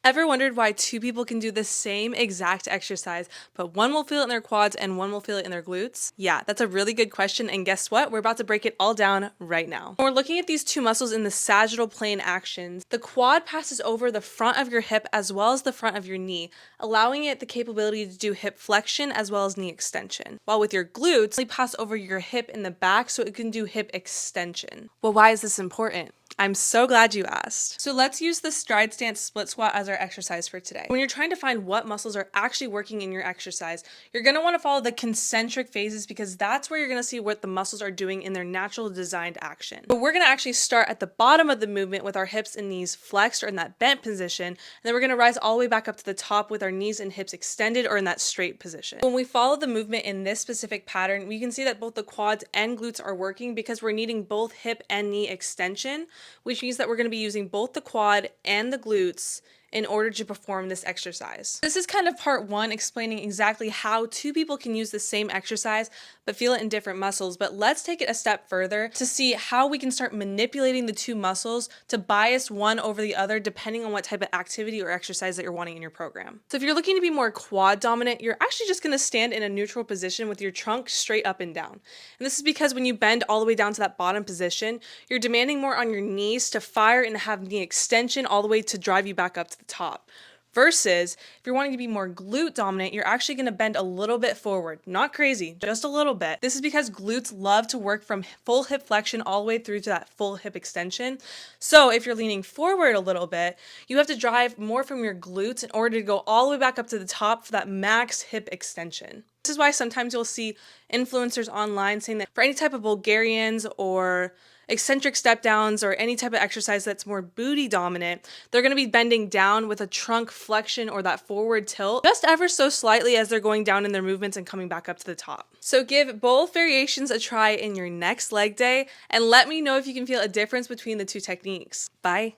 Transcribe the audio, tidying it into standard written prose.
Ever wondered why two people can do the same exact exercise, but one will feel it in their quads and one will feel it in their glutes? Yeah, that's a really good question, and guess what? We're about to break it all down right now. When we're looking at these two muscles in the sagittal plane actions, the quad passes over the front of your hip as well as the front of your knee, allowing it the capability to do hip flexion as well as knee extension. While with your glutes, they pass over your hip in the back so it can do hip extension. Well, why is this important? I'm so glad you asked. So let's use the stride stance split squat as our exercise for today. When you're trying to find what muscles are actually working in your exercise, you're gonna wanna follow the concentric phases because that's where you're gonna see what the muscles are doing in their natural designed action. But we're gonna actually start at the bottom of the movement with our hips and knees flexed or in that bent position, and then we're gonna rise all the way back up to the top with our knees and hips extended or in that straight position. When we follow the movement in this specific pattern, we can see that both the quads and glutes are working because we're needing both hip and knee extension, which means that we're going to be using both the quad and the glutes in order to perform this exercise. This is kind of part one, explaining exactly how two people can use the same exercise but feel it in different muscles. But let's take it a step further to see how we can start manipulating the two muscles to bias one over the other depending on what type of activity or exercise that you're wanting in your program. So if you're looking to be more quad dominant, you're actually just going to stand in a neutral position with your trunk straight up and down. And this is because when you bend all the way down to that bottom position, you're demanding more on your knees to fire and have knee extension all the way to drive you back up to the top. Versus if you're wanting to be more glute dominant, you're actually going to bend a little bit forward. Not crazy, just a little bit. This is because glutes love to work from full hip flexion all the way through to that full hip extension. So if you're leaning forward a little bit, you have to drive more from your glutes in order to go all the way back up to the top for that max hip extension. This is why sometimes you'll see influencers online saying that for any type of Bulgarians or eccentric step downs or any type of exercise that's more booty dominant, they're going to be bending down with a trunk flexion or that forward tilt just ever so slightly as they're going down in their movements and coming back up to the top. So give both variations a try in your next leg day and let me know if you can feel a difference between the two techniques. Bye.